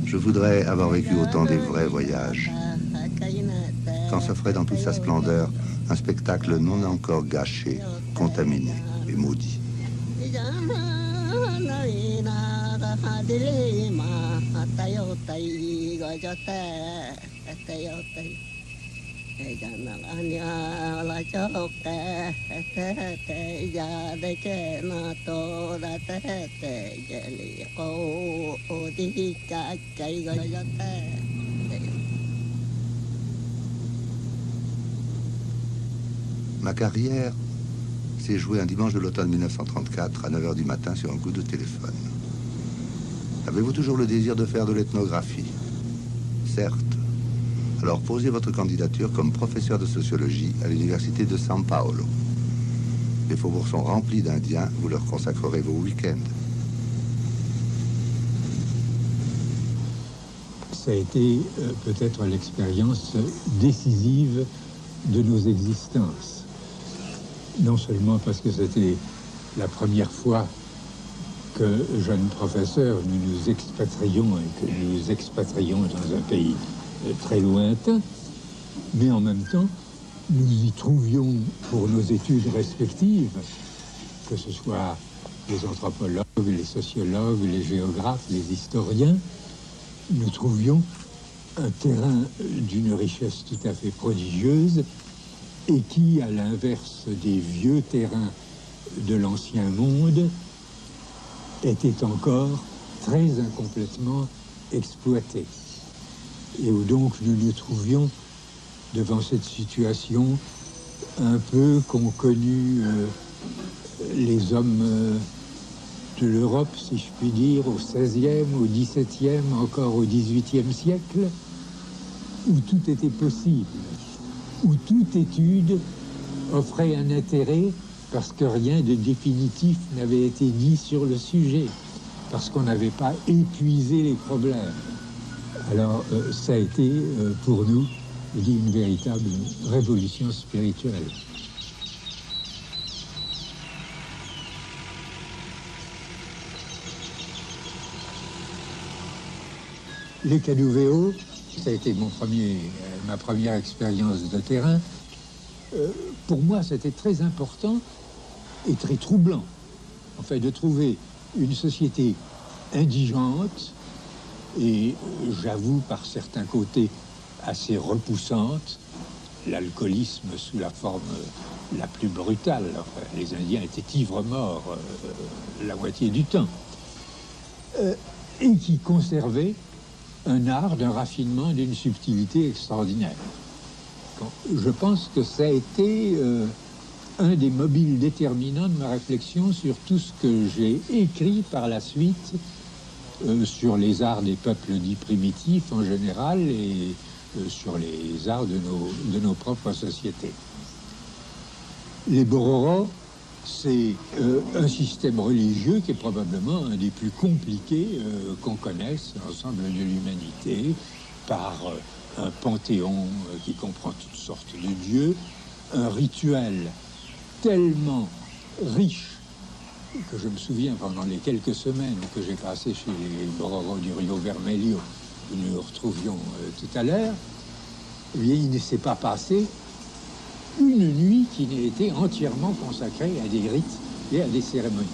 Je voudrais avoir vécu autant des vrais voyages, quand s'offrait dans toute sa splendeur un spectacle non encore gâché, contaminé et maudit. Ma carrière s'est jouée un dimanche de l'automne 1934 à 9 h du matin sur un coup de téléphone. Avez-vous toujours le désir de faire de l'ethnographie? Certes. Alors posez votre candidature comme professeur de sociologie à l'université de São Paulo. Les faubourgs sont remplis d'Indiens, vous leur consacrerez vos week-ends. Ça a été peut-être l'expérience décisive de nos existences. Non seulement parce que c'était la première fois que, jeunes professeurs, nous nous expatrions et que nous nous expatrions dans un pays très lointain, mais en même temps, nous y trouvions pour nos études respectives, que ce soit les anthropologues, les sociologues, les géographes, les historiens, nous trouvions un terrain d'une richesse tout à fait prodigieuse et qui, à l'inverse des vieux terrains de l'ancien monde, était encore très incomplètement exploité. Et où donc nous nous trouvions devant cette situation un peu qu'ont connue les hommes de l'Europe, si je puis dire, au XVIe, au XVIIe, encore au XVIIIe siècle, où tout était possible, où toute étude offrait un intérêt parce que rien de définitif n'avait été dit sur le sujet, parce qu'on n'avait pas épuisé les problèmes. Alors, ça a été, pour nous, une véritable révolution spirituelle. Les Canuvéo, ça a été ma première expérience de terrain. Pour moi, c'était très important et très troublant, en fait, de trouver une société indigente et, j'avoue, par certains côtés, assez repoussante, l'alcoolisme sous la forme la plus brutale. Enfin, les Indiens étaient ivres-morts la moitié du temps. Et qui conservait un art, d'un raffinement, d'une subtilité extraordinaire. Je pense que ça a été un des mobiles déterminants de ma réflexion sur tout ce que j'ai écrit par la suite sur les arts des peuples dits primitifs en général et sur les arts de nos propres sociétés. Les Bororo, c'est un système religieux qui est probablement un des plus compliqués qu'on connaisse, l'ensemble de l'humanité, par un panthéon qui comprend toutes sortes de dieux, un rituel tellement riche que je me souviens pendant les quelques semaines que j'ai passées chez les Bororo du Rio Vermelho, que nous nous retrouvions tout à l'heure, eh bien, il ne s'est pas passé une nuit qui n'ait été entièrement consacrée à des rites et à des cérémonies.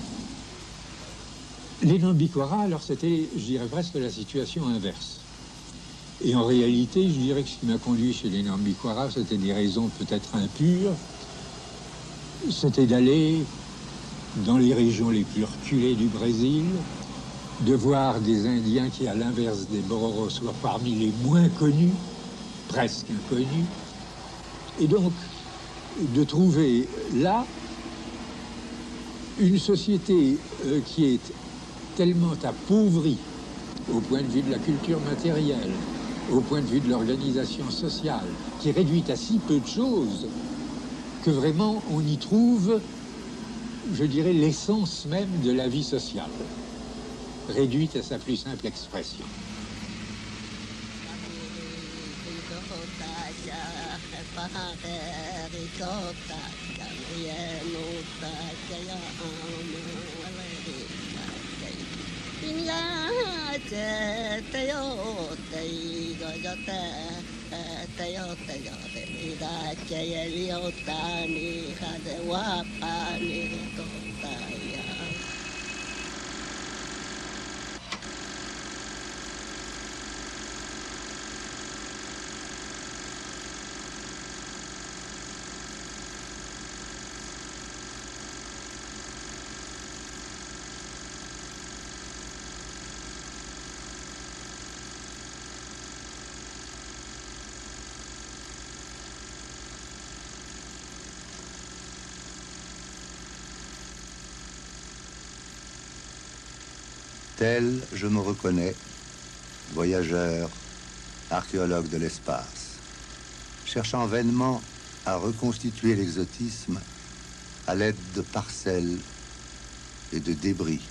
Les Nambikwara, alors c'était, je dirais, presque la situation inverse. Et en réalité, je dirais que ce qui m'a conduit chez les Nambikwara, c'était des raisons peut-être impures. C'était d'aller dans les régions les plus reculées du Brésil, de voir des Indiens qui, à l'inverse des Bororo, soient parmi les moins connus, presque inconnus, et donc de trouver là une société qui est tellement appauvrie au point de vue de la culture matérielle, au point de vue de l'organisation sociale, qui est réduite à si peu de choses que vraiment on y trouve, je dirais, l'essence même de la vie sociale, réduite à sa plus simple expression. Tel, je me reconnais, voyageur, archéologue de l'espace, cherchant vainement à reconstituer l'exotisme à l'aide de parcelles et de débris.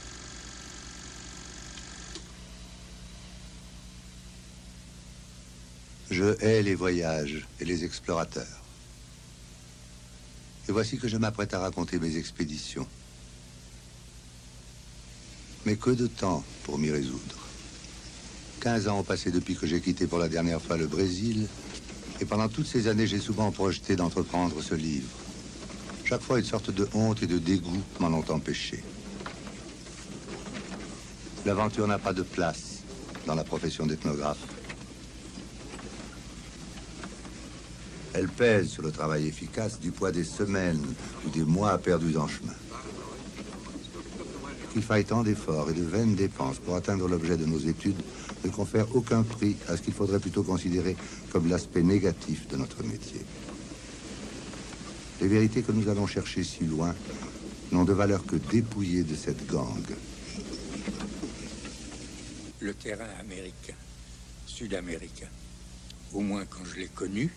Je hais les voyages et les explorateurs. Et voici que je m'apprête à raconter mes expéditions. Mais que de temps pour m'y résoudre. 15 ans ont passé depuis que j'ai quitté pour la dernière fois le Brésil, et pendant toutes ces années, j'ai souvent projeté d'entreprendre ce livre. Chaque fois, une sorte de honte et de dégoût m'en ont empêché. L'aventure n'a pas de place dans la profession d'ethnographe. Elle pèse sur le travail efficace du poids des semaines ou des mois perdus en chemin. Qu'il faille tant d'efforts et de vaines dépenses pour atteindre l'objet de nos études ne confère aucun prix à ce qu'il faudrait plutôt considérer comme l'aspect négatif de notre métier. Les vérités que nous allons chercher si loin n'ont de valeur que dépouillées de cette gangue. Le terrain américain, sud-américain, au moins quand je l'ai connu,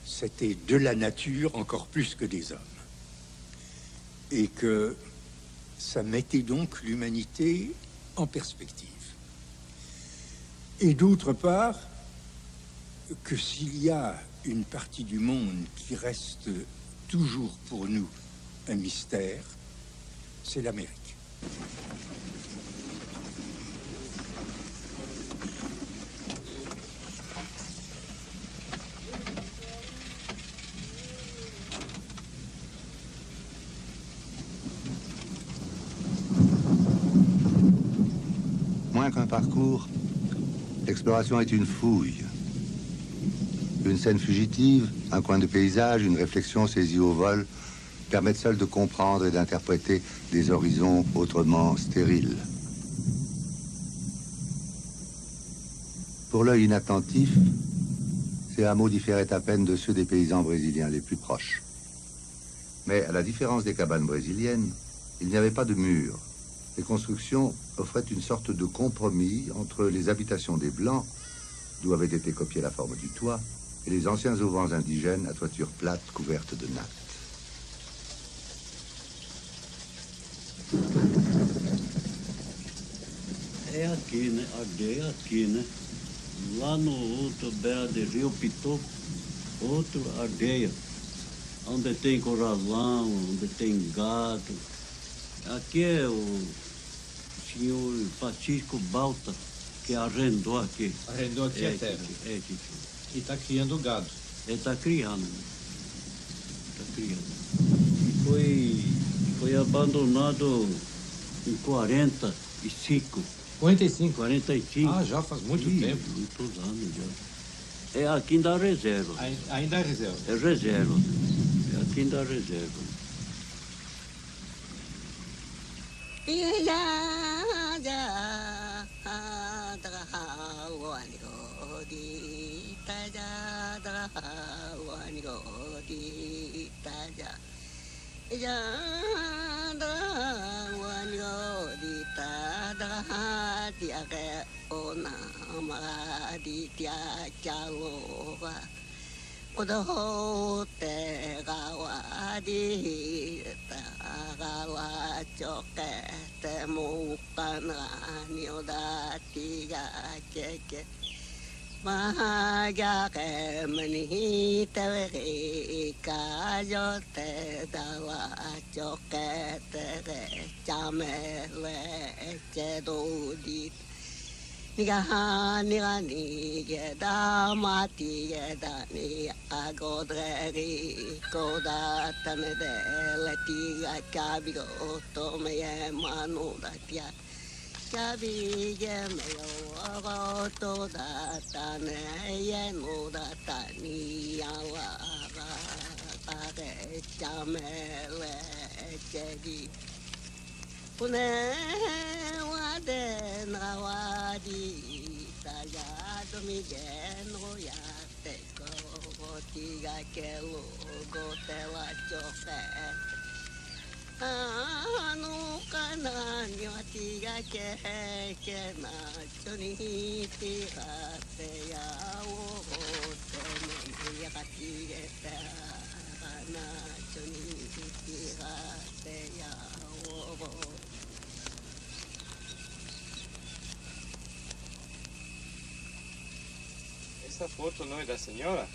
c'était de la nature encore plus que des hommes. Et que ça mettait donc l'humanité en perspective. Et d'autre part, que s'il y a une partie du monde qui reste toujours pour nous un mystère, c'est l'Amérique. Moins qu'un parcours, l'exploration est une fouille. Une scène fugitive, un coin de paysage, une réflexion saisie au vol permettent seuls de comprendre et d'interpréter des horizons autrement stériles. Pour l'œil inattentif, ces hameaux différaient à peine de ceux des paysans brésiliens les plus proches. Mais à la différence des cabanes brésiliennes, il n'y avait pas de murs. Les constructions offraient une sorte de compromis entre les habitations des Blancs, d'où avait été copiée la forme du toit, et les anciens auvents indigènes à toiture plate couverte de nattes. É aqui, né? Aldeia aqui, né? Lá no outro beira de Rio Pitou, outra aldeia, onde tem corralão, onde tem gado. Aqui é o senhor Francisco Balta, que arrendou aqui. Arrendou aqui a terra. Aqui. E está criando gado. Ele está criando. Está criando. Foi abandonado em 45. 45? 45. Ah, já faz muito tempo. Muitos anos já. É aqui da reserva. Ainda é reserva? É reserva. É aqui da reserva. Odo te gawa di tagala choke te mukana ni oda tiga keke mahaja ke meni te veri kajo te dala choke te chamele che do di Niga ni da mati da ni agodreri koda tane de letiga kabigo to me manu da tia kabi ge me yo to da tane ye no da tani ala ta de chamele chedi Pune wade na wadi tallado mi genro ya te tiga que luego te la chofe anu cananio tiga que na choni tiga te ya o te me ya tiga te na choni tiga te ya o Essa foto não é da senhora?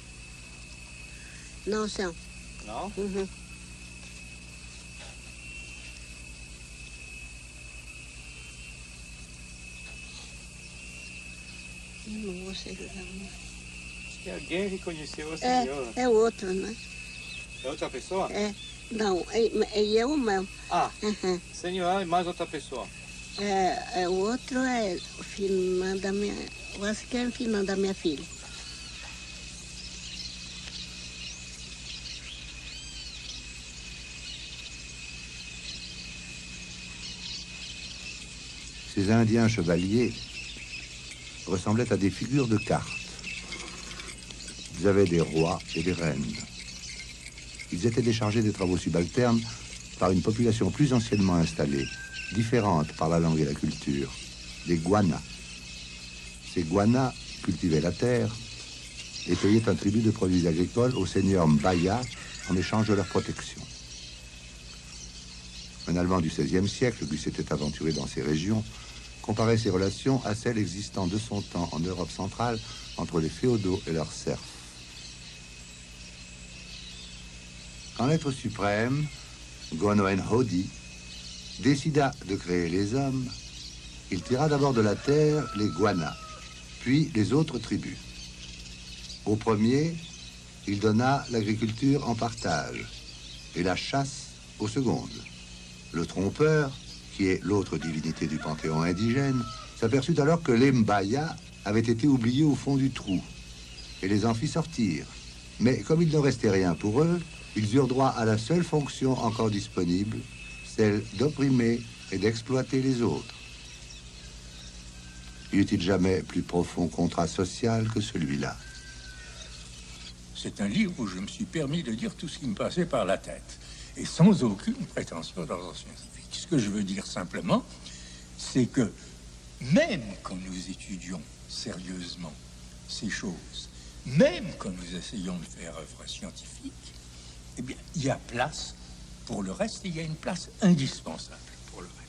Não são. Não? Uhum. Não vou sei lá. Acho que alguém reconheceu a senhora. É outro, né? É outra pessoa? É. Não, é eu mesmo. Ah, Uhum. senhora e mais outra pessoa. O outro é o filho da minha... Eu acho que é o filho da minha filha. Ces Indiens chevaliers ressemblaient à des figures de cartes. Ils avaient des rois et des reines. Ils étaient déchargés des travaux subalternes par une population plus anciennement installée, différente par la langue et la culture, des Guanas. Ces Guanas cultivaient la terre et payaient un tribut de produits agricoles au seigneur Mbaya en échange de leur protection. Un Allemand du XVIe siècle qui s'était aventuré dans ces régions comparait ces relations à celles existant de son temps en Europe centrale entre les féodaux et leurs serfs. Quand l'être suprême, Gonoen Hodi, décida de créer les hommes, il tira d'abord de la terre les Guanas, puis les autres tribus. Au premier, il donna l'agriculture en partage et la chasse aux secondes. Le trompeur, qui est l'autre divinité du panthéon indigène, s'aperçut alors que les Mbaya avaient été oubliés au fond du trou et les en fit sortir. Mais comme il ne restait rien pour eux, ils eurent droit à la seule fonction encore disponible, celle d'opprimer et d'exploiter les autres. Y eut-il jamais plus profond contrat social que celui-là? C'est un livre où je me suis permis de dire tout ce qui me passait par la tête, et sans aucune prétention d'ordre scientifique. Ce que je veux dire simplement, c'est que même quand nous étudions sérieusement ces choses, même quand nous essayons de faire œuvre scientifique, eh bien, il y a place pour le reste, et il y a une place indispensable pour le reste.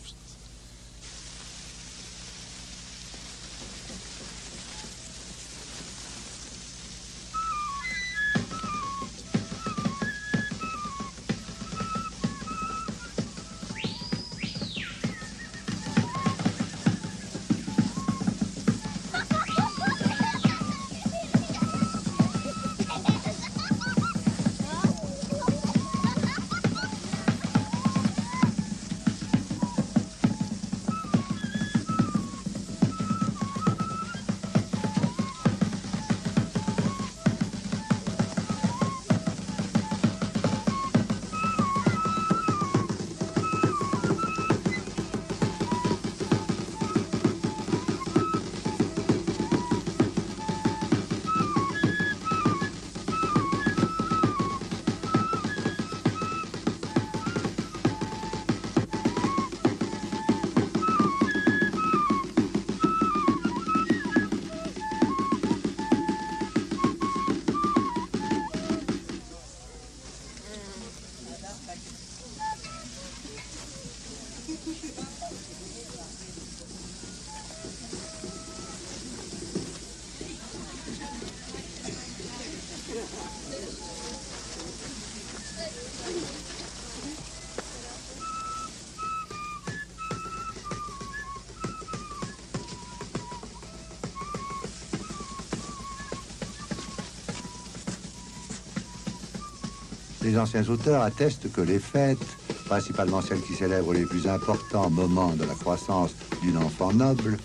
Les anciens auteurs attestent que les fêtes, principalement celles qui célèbrent les plus importants moments de la croissance d'une enfant noble,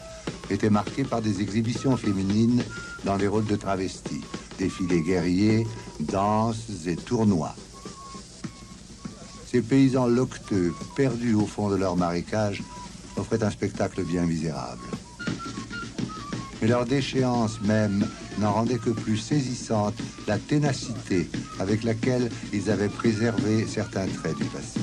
étaient marquées par des exhibitions féminines dans des rôles de travestis, défilés guerriers, danses et tournois. Ces paysans loqueteux, perdus au fond de leur marécage, offraient un spectacle bien misérable. Mais leur déchéance même n'en rendait que plus saisissante la ténacité avec laquelle ils avaient préservé certains traits du passé.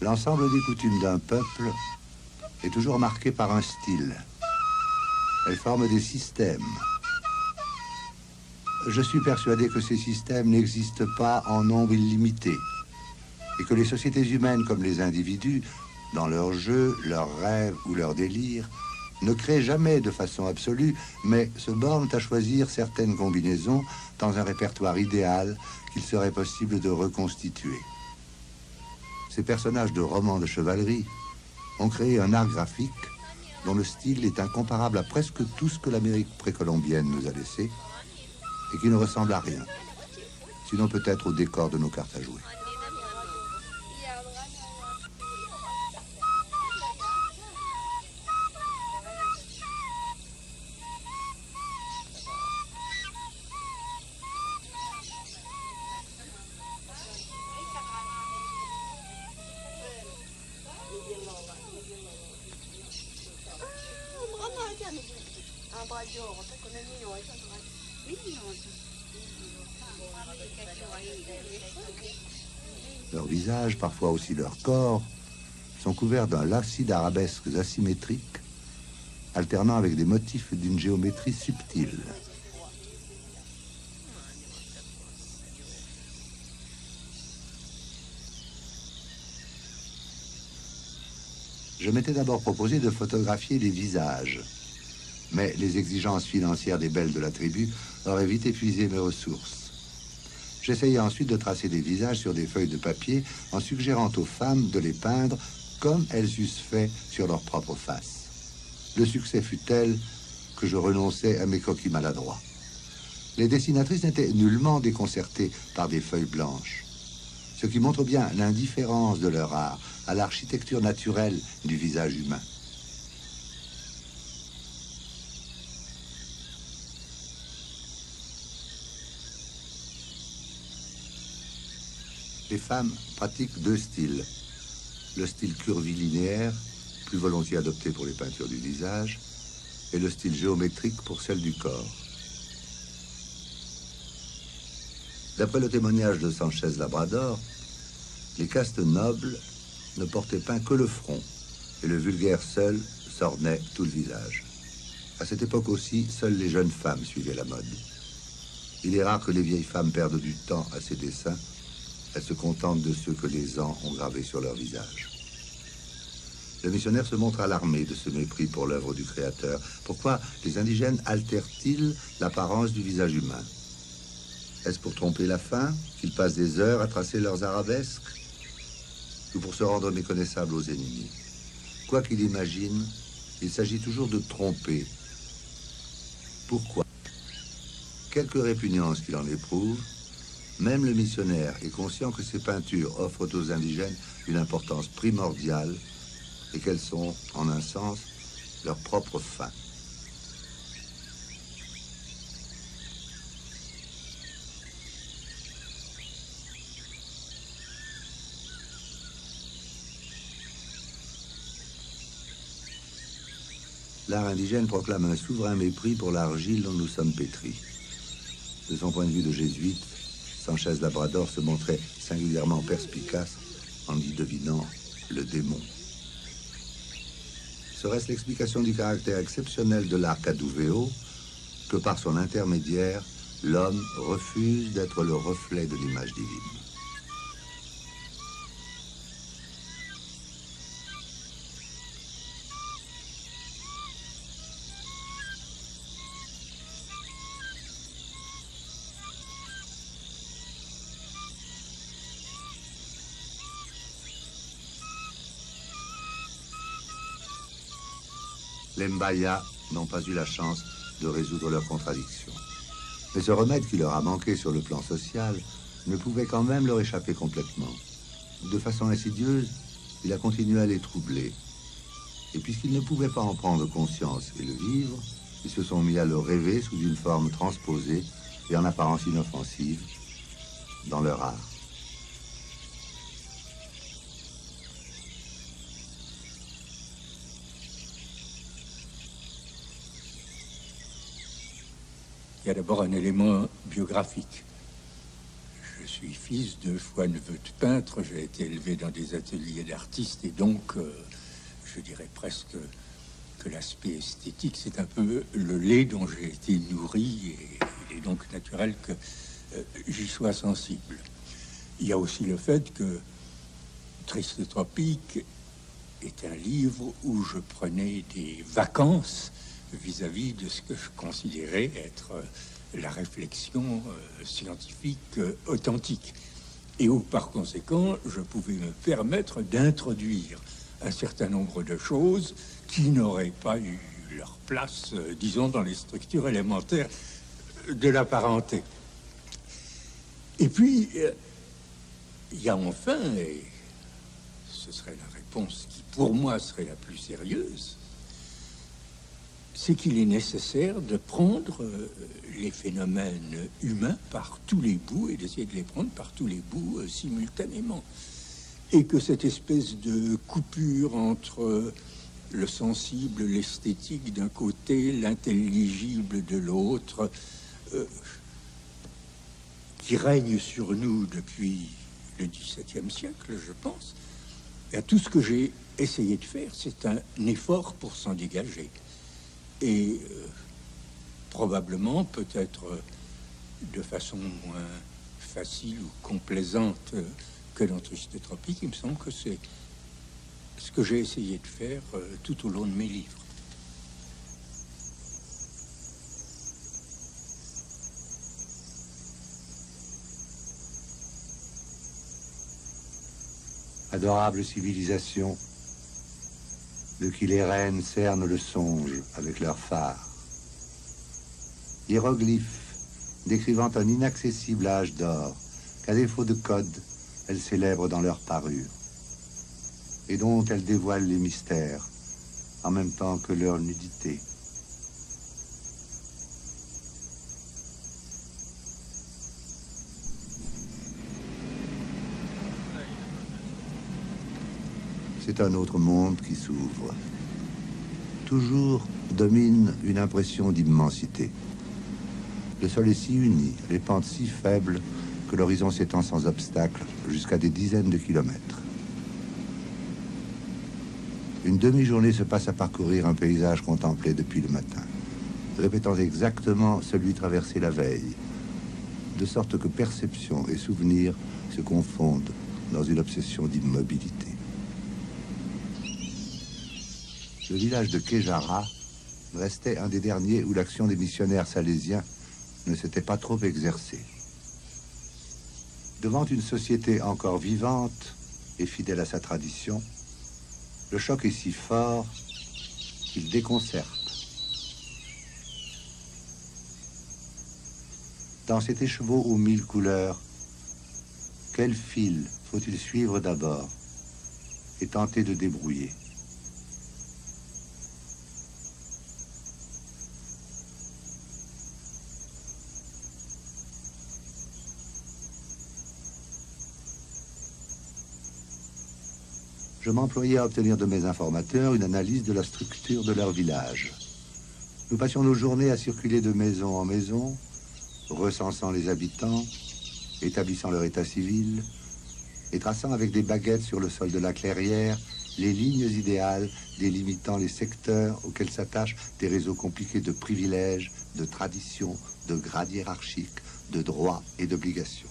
L'ensemble des coutumes d'un peuple est toujours marqué par un style. Elles forment des systèmes. Je suis persuadé que ces systèmes n'existent pas en nombre illimité et que les sociétés humaines comme les individus, dans leurs jeux, leurs rêves ou leurs délires, ne créent jamais de façon absolue, mais se bornent à choisir certaines combinaisons dans un répertoire idéal qu'il serait possible de reconstituer. Ces personnages de romans de chevalerie ont créé un art graphique dont le style est incomparable à presque tout ce que l'Amérique précolombienne nous a laissé et qui ne ressemble à rien, sinon peut-être au décor de nos cartes à jouer. Leurs visages, parfois aussi leur corps, sont couverts d'un lacis d'arabesques asymétriques, alternant avec des motifs d'une géométrie subtile. Je m'étais d'abord proposé de photographier les visages, mais les exigences financières des belles de la tribu auraient vite épuisé mes ressources. J'essayais ensuite de tracer des visages sur des feuilles de papier en suggérant aux femmes de les peindre comme elles eussent fait sur leur propre face. Le succès fut tel que je renonçais à mes coquilles maladroits. Les dessinatrices n'étaient nullement déconcertées par des feuilles blanches, ce qui montre bien l'indifférence de leur art à l'architecture naturelle du visage humain. Les femmes pratiquent deux styles. Le style curvilinéaire, plus volontiers adopté pour les peintures du visage, et le style géométrique pour celle du corps. D'après le témoignage de Sanchez Labrador, les castes nobles ne portaient peint que le front, et le vulgaire seul s'ornait tout le visage. À cette époque aussi, seules les jeunes femmes suivaient la mode. Il est rare que les vieilles femmes perdent du temps à ces dessins. Elles se contentent de ceux que les ans ont gravés sur leur visage. Le missionnaire se montre alarmé de ce mépris pour l'œuvre du Créateur. Pourquoi les indigènes altèrent-ils l'apparence du visage humain? Est-ce pour tromper la faim qu'ils passent des heures à tracer leurs arabesques? Ou pour se rendre méconnaissables aux ennemis? Quoi qu'il imagine, il s'agit toujours de tromper. Pourquoi? Quelque répugnance qu'il en éprouve, même le missionnaire est conscient que ces peintures offrent aux indigènes une importance primordiale et qu'elles sont, en un sens, leur propre fin. l'art indigène proclame un souverain mépris pour l'argile dont nous sommes pétris. De son point de vue de jésuite, Sanchez Labrador se montrait singulièrement perspicace en y devinant le démon. Serait-ce l'explication du caractère exceptionnel de l'art Cadouveo que par son intermédiaire, l'homme refuse d'être le reflet de l'image divine? Les Mbaya n'ont pas eu la chance de résoudre leurs contradictions. Mais ce remède qui leur a manqué sur le plan social ne pouvait quand même leur échapper complètement. De façon insidieuse, il a continué à les troubler. Et puisqu'ils ne pouvaient pas en prendre conscience et le vivre, ils se sont mis à le rêver sous une forme transposée et en apparence inoffensive dans leur art. Il y a d'abord un élément biographique. Je suis fils de foi neveu de peintre, j'ai été élevé dans des ateliers d'artistes et donc, je dirais presque que l'aspect esthétique, c'est un peu le lait dont j'ai été nourri et il est donc naturel que j'y sois sensible. Il y a aussi le fait que Triste Tropique est un livre où je prenais des vacances vis-à-vis de ce que je considérais être la réflexion scientifique authentique. Et où, par conséquent, je pouvais me permettre d'introduire un certain nombre de choses qui n'auraient pas eu leur place, disons, dans les structures élémentaires de la parenté. Et puis, il y a enfin, et ce serait la réponse qui, pour moi, serait la plus sérieuse, c'est qu'il est nécessaire de prendre les phénomènes humains par tous les bouts et d'essayer de les prendre par tous les bouts simultanément. Et que cette espèce de coupure entre le sensible, l'esthétique d'un côté, l'intelligible de l'autre, qui règne sur nous depuis le XVIIe siècle, je pense, et tout ce que j'ai essayé de faire, c'est un effort pour s'en dégager. Et probablement, peut-être de façon moins facile ou complaisante que dans Triste Tropique, il me semble que c'est ce que j'ai essayé de faire tout au long de mes livres. Adorable civilisation, de qui les reines cernent le songe avec leurs phares. Hiéroglyphes décrivant un inaccessible âge d'or, qu'à défaut de code, elles célèbrent dans leur parure, et dont elles dévoilent les mystères, en même temps que leur nudité. C'est un autre monde qui s'ouvre. Toujours domine une impression d'immensité. Le sol est si uni, les pentes si faibles, que l'horizon s'étend sans obstacle jusqu'à des dizaines de kilomètres. Une demi-journée se passe à parcourir un paysage contemplé depuis le matin, répétant exactement celui traversé la veille, de sorte que perception et souvenir se confondent dans une obsession d'immobilité. Le village de Kéjara restait un des derniers où l'action des missionnaires salésiens ne s'était pas trop exercée. Devant une société encore vivante et fidèle à sa tradition, le choc est si fort qu'il déconcerte. Dans cet écheveau aux mille couleurs, quel fil faut-il suivre d'abord et tenter de débrouiller? je m'employais à obtenir de mes informateurs une analyse de la structure de leur village. Nous passions nos journées à circuler de maison en maison, recensant les habitants, établissant leur état civil et traçant avec des baguettes sur le sol de la clairière les lignes idéales délimitant les secteurs auxquels s'attachent des réseaux compliqués de privilèges, de traditions, de grades hiérarchiques, de droits et d'obligations.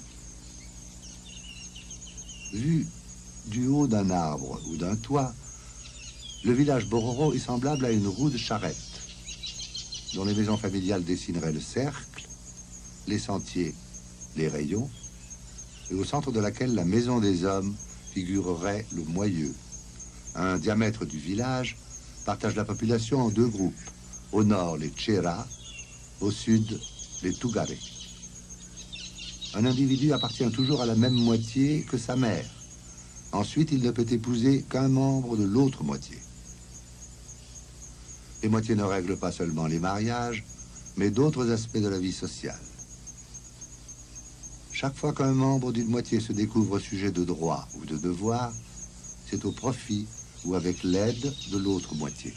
Vu du haut d'un arbre ou d'un toit, le village Bororo est semblable à une roue de charrette, dont les maisons familiales dessineraient le cercle, les sentiers, les rayons, et au centre de laquelle la maison des hommes figurerait le moyeu. Un diamètre du village partage la population en deux groupes. Au nord, les Tchera, au sud, les Tougaré. Un individu appartient toujours à la même moitié que sa mère. Ensuite, il ne peut épouser qu'un membre de l'autre moitié. Les moitiés ne règlent pas seulement les mariages, mais d'autres aspects de la vie sociale. Chaque fois qu'un membre d'une moitié se découvre sujet de droit ou de devoir, c'est au profit ou avec l'aide de l'autre moitié.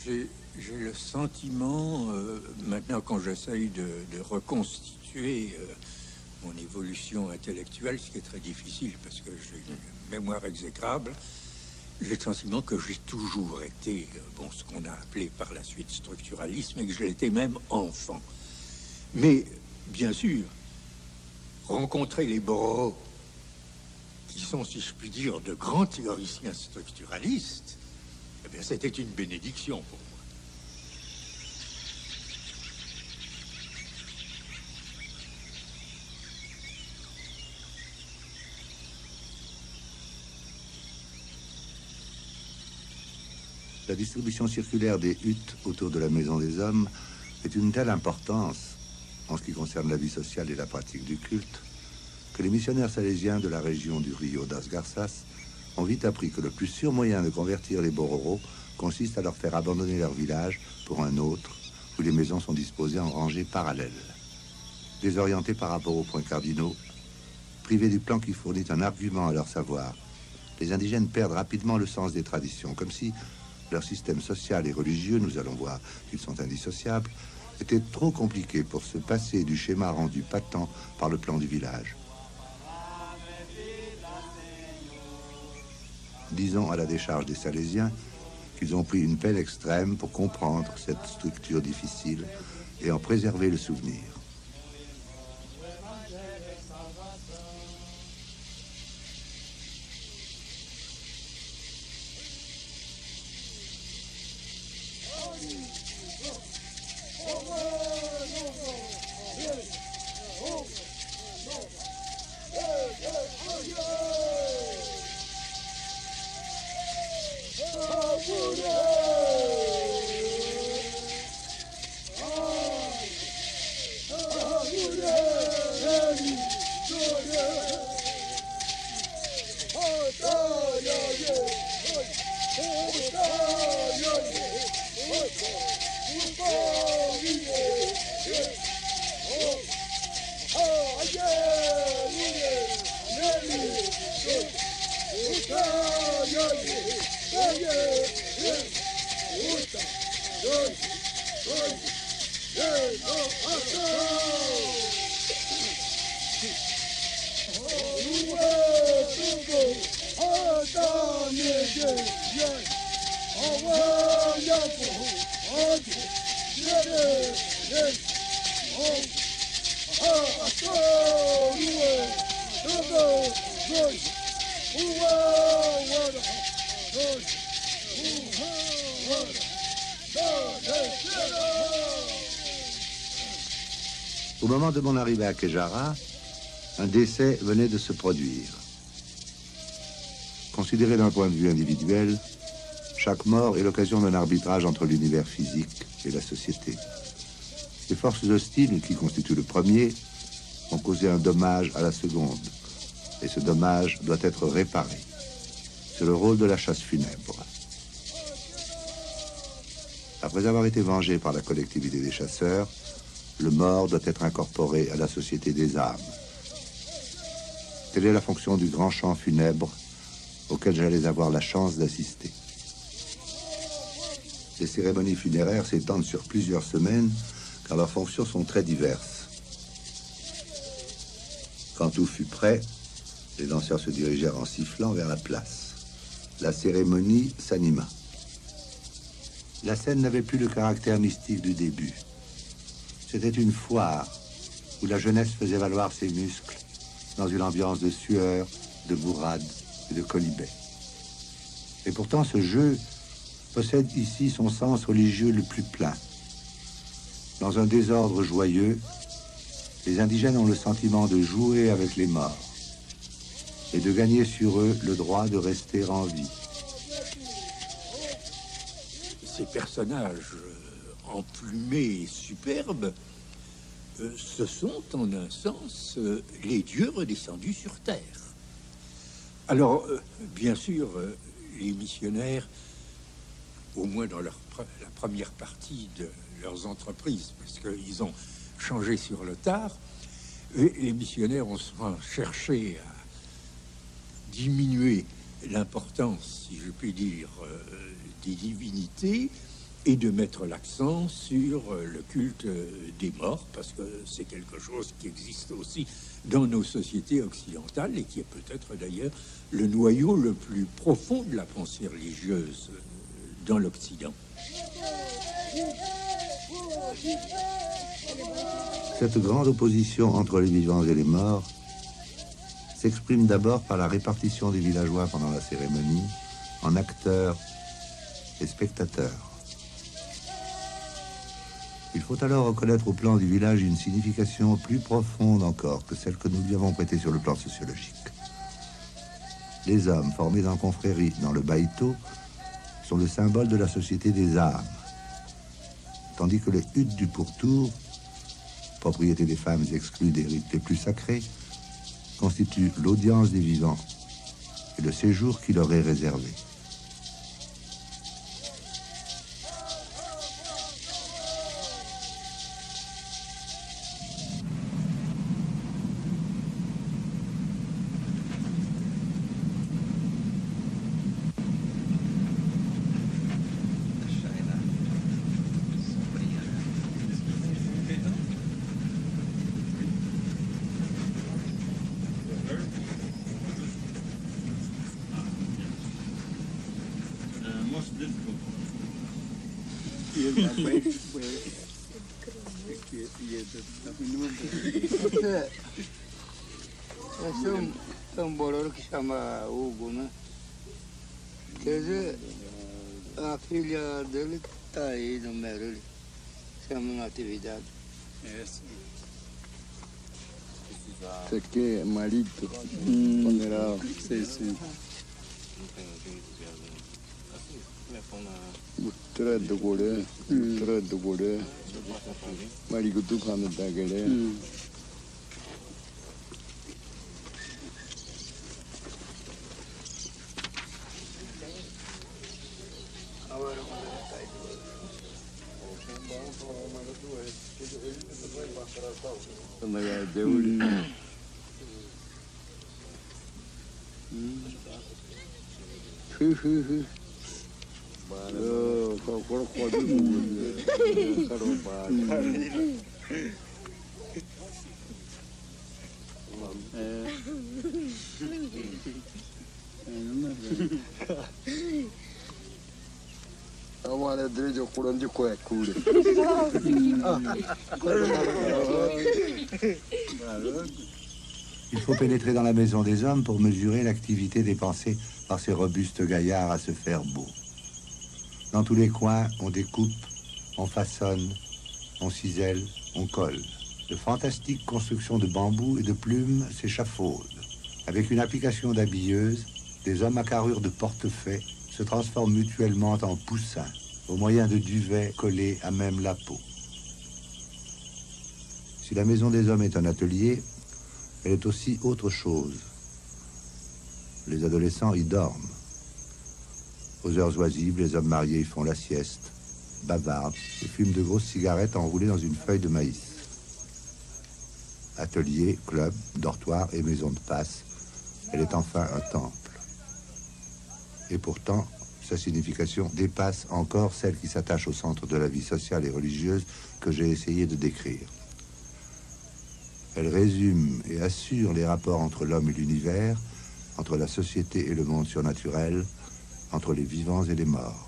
J'ai le sentiment, maintenant quand j'essaye de reconstituer mon évolution intellectuelle, ce qui est très difficile parce que j'ai une mémoire exécrable, j'ai le sentiment que j'ai toujours été, ce qu'on a appelé par la suite structuralisme, et que je l'étais même enfant. Mais, bien sûr, rencontrer les Bororo, qui sont, si je puis dire, de grands théoriciens structuralistes, eh bien, c'était une bénédiction pour moi. La distribution circulaire des huttes autour de la maison des hommes est d'une telle importance en ce qui concerne la vie sociale et la pratique du culte que les missionnaires salésiens de la région du Rio das Garças ont vite appris que le plus sûr moyen de convertir les Bororo consiste à leur faire abandonner leur village pour un autre où les maisons sont disposées en rangées parallèles. Désorientés par rapport aux points cardinaux, privés du plan qui fournit un argument à leur savoir, les indigènes perdent rapidement le sens des traditions, comme si leur système social et religieux, nous allons voir qu'ils sont indissociables, était trop compliqué pour se passer du schéma rendu patent par le plan du village. Disons à la décharge des Salésiens qu'ils ont pris une peine extrême pour comprendre cette structure difficile et en préserver le souvenir. Au moment de mon arrivée à Kejara, un décès venait de se produire. Considéré d'un point de vue individuel, chaque mort est l'occasion d'un arbitrage entre l'univers physique et la société. Les forces hostiles, qui constituent le premier, ont causé un dommage à la seconde, et ce dommage doit être réparé. C'est le rôle de la chasse funèbre. Après avoir été vengé par la collectivité des chasseurs, le mort doit être incorporé à la société des âmes. Telle est la fonction du grand chant funèbre auquel j'allais avoir la chance d'assister. Les cérémonies funéraires s'étendent sur plusieurs semaines car leurs fonctions sont très diverses. Quand tout fut prêt, les danseurs se dirigèrent en sifflant vers la place. La cérémonie s'anima. La scène n'avait plus le caractère mystique du début. C'était une foire où la jeunesse faisait valoir ses muscles dans une ambiance de sueur, de bourrade et de colibet. Et pourtant, ce jeu possède ici son sens religieux le plus plein. Dans un désordre joyeux, les indigènes ont le sentiment de jouer avec les morts et de gagner sur eux le droit de rester en vie. Ces personnages emplumés et superbes, ce sont en un sens les dieux redescendus sur terre. Alors, bien sûr, les missionnaires, au moins dans la première partie de leurs entreprises, parce qu'ils ont changé sur le tard, et les missionnaires ont souvent cherché à diminuer l'importance, si je puis dire, des divinités et de mettre l'accent sur le culte des morts, parce que c'est quelque chose qui existe aussi dans nos sociétés occidentales et qui est peut-être d'ailleurs le noyau le plus profond de la pensée religieuse dans l'Occident. Cette grande opposition entre les vivants et les morts s'exprime d'abord par la répartition des villageois pendant la cérémonie en acteurs et spectateurs. Il faut alors reconnaître au plan du village une signification plus profonde encore que celle que nous lui avons prêtée sur le plan sociologique. Les hommes formés en confrérie dans le baïto sont le symbole de la société des âmes, tandis que les huttes du pourtour, propriété des femmes exclues des rites les plus sacrés, constituent l'audience des vivants et le séjour qui leur est réservé. É um bolero que chama Hugo, né? Quer dizer, a filha dele tá aí no Merulho, chama Natividade. É, sim. Isso aqui é Marito, funeral. Sim, sim. Trado Gore, Trado Gore, Marigo do Canadá, galera. Il faut pénétrer dans la maison des hommes pour mesurer l'activité dépensée par ces robustes gaillards à se faire beau. Dans tous les coins, on découpe, on façonne, on cisèle, on colle. De fantastiques constructions de bambou et de plumes s'échafaudent. Avec une application d'habilleuse, des hommes à carrure de portefaix se transforment mutuellement en poussins, au moyen de duvets collés à même la peau. Si la maison des hommes est un atelier, elle est aussi autre chose. Les adolescents y dorment. Aux heures oisives, les hommes mariés y font la sieste, bavardent et fument de grosses cigarettes enroulées dans une feuille de maïs. Ateliers, clubs, dortoirs et maisons de passe Elle est enfin un temple. Et pourtant, sa signification dépasse encore celle qui s'attache au centre de la vie sociale et religieuse que j'ai essayé de décrire. Elle résume et assure les rapports entre l'homme et l'univers, entre la société et le monde surnaturel, entre les vivants et les morts.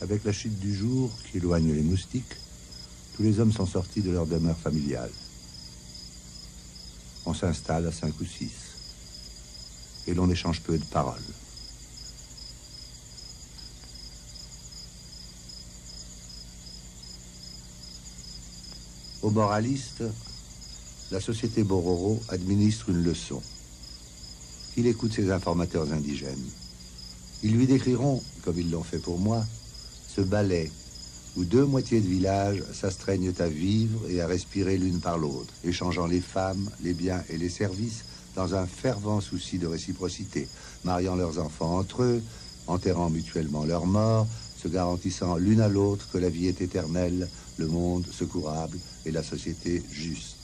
Avec la chute du jour qui éloigne les moustiques, tous les hommes sont sortis de leur demeure familiale. On s'installe à 5 ou 6 et l'on échange peu de paroles. Au moraliste, la société Bororo administre une leçon. Il écoute ses informateurs indigènes. Ils lui décriront, comme ils l'ont fait pour moi, ce ballet où 2 moitiés de village s'astreignent à vivre et à respirer l'une par l'autre, échangeant les femmes, les biens et les services dans un fervent souci de réciprocité, mariant leurs enfants entre eux, enterrant mutuellement leurs morts, se garantissant l'une à l'autre que la vie est éternelle, le monde secourable et la société juste.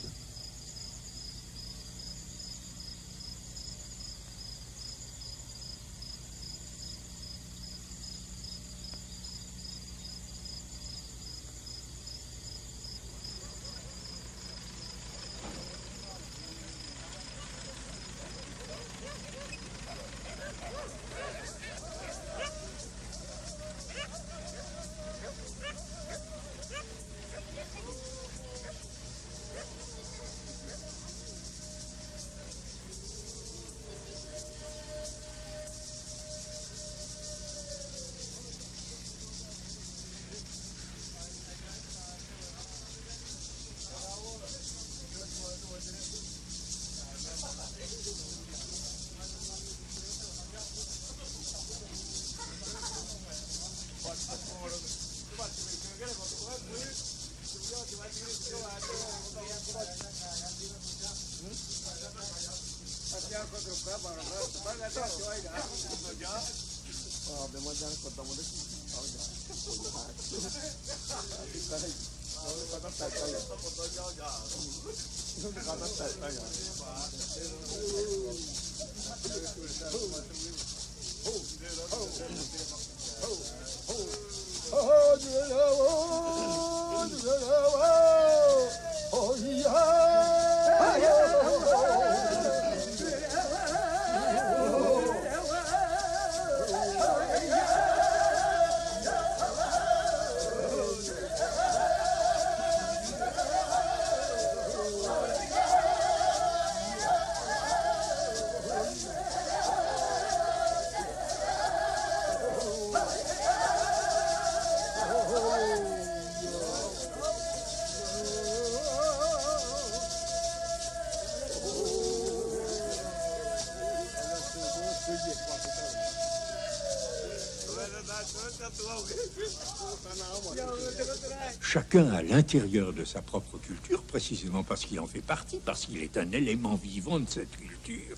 Chacun à l'intérieur de sa propre culture, précisément parce qu'il en fait partie, parce qu'il est un élément vivant de cette culture,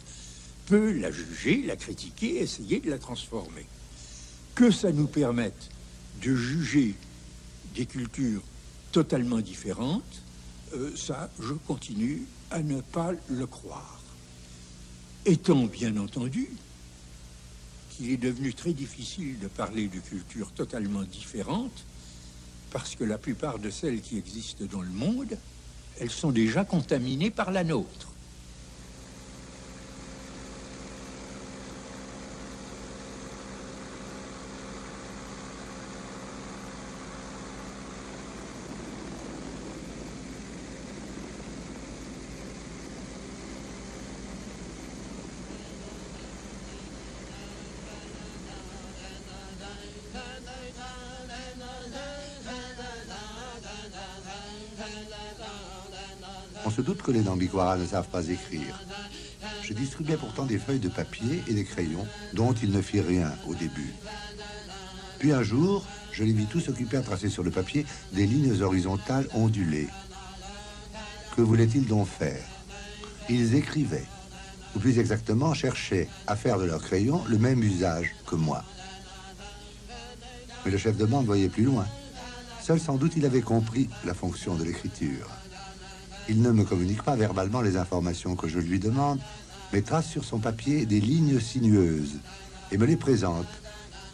peut la juger, la critiquer, essayer de la transformer. Que ça nous permette de juger des cultures totalement différentes, ça, je continue à ne pas le croire. Étant bien entendu qu'il est devenu très difficile de parler de cultures totalement différentes, parce que la plupart de celles qui existent dans le monde, elles sont déjà contaminées par la nôtre. On se doute que les Nambikwara ne savent pas écrire. Je distribuais pourtant des feuilles de papier et des crayons dont ils ne firent rien au début. Puis un jour, je les vis tous occupés à tracer sur le papier des lignes horizontales ondulées. Que voulaient-ils donc faire? Ils écrivaient, ou plus exactement cherchaient à faire de leur crayon le même usage que moi. Mais le chef de bande voyait plus loin. Seul sans doute il avait compris la fonction de l'écriture. Il ne me communique pas verbalement les informations que je lui demande, mais trace sur son papier des lignes sinueuses et me les présente,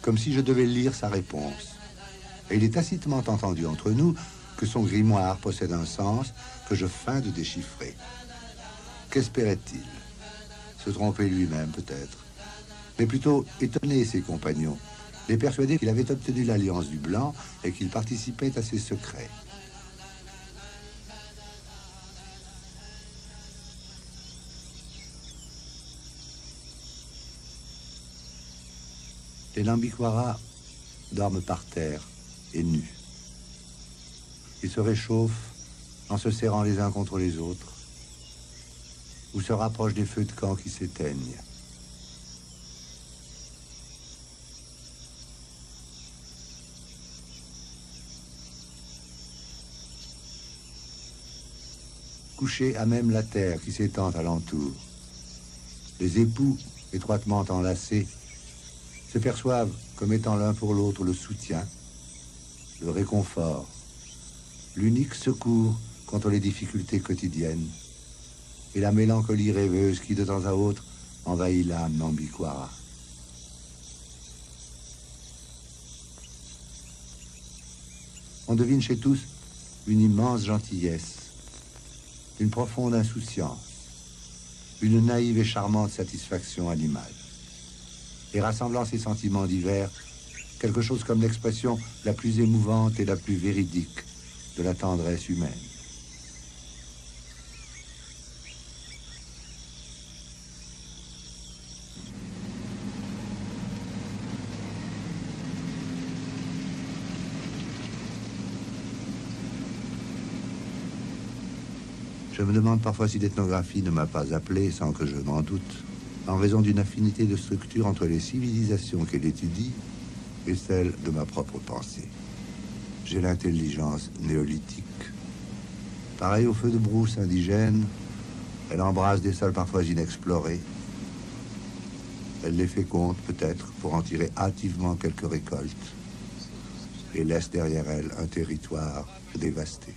comme si je devais lire sa réponse. Et il est tacitement entendu entre nous que son grimoire possède un sens que je feins de déchiffrer. Qu'espérait-il? Se tromper lui-même, peut-être, mais plutôt étonner ses compagnons, les persuader qu'il avait obtenu l'alliance du blanc et qu'il participait à ses secrets. Les Nambikwara dorment par terre et nus. Ils se réchauffent en se serrant les uns contre les autres ou se rapprochent des feux de camp qui s'éteignent. Couchés à même la terre qui s'étend alentour, les époux étroitement enlacés se perçoivent comme étant l'un pour l'autre le soutien, le réconfort, l'unique secours contre les difficultés quotidiennes et la mélancolie rêveuse qui de temps à autre envahit l'âme Nambikwara. On devine chez tous une immense gentillesse, une profonde insouciance, une naïve et charmante satisfaction animale. Et rassemblant ces sentiments divers, quelque chose comme l'expression la plus émouvante et la plus véridique de la tendresse humaine. Je me demande parfois si l'ethnographie ne m'a pas appelé, sans que je m'en doute, en raison d'une affinité de structure entre les civilisations qu'elle étudie et celle de ma propre pensée. J'ai l'intelligence néolithique. Pareil au feu de brousse indigène, elle embrasse des sols parfois inexplorés. Elle les féconde peut-être pour en tirer hâtivement quelques récoltes et laisse derrière elle un territoire dévasté.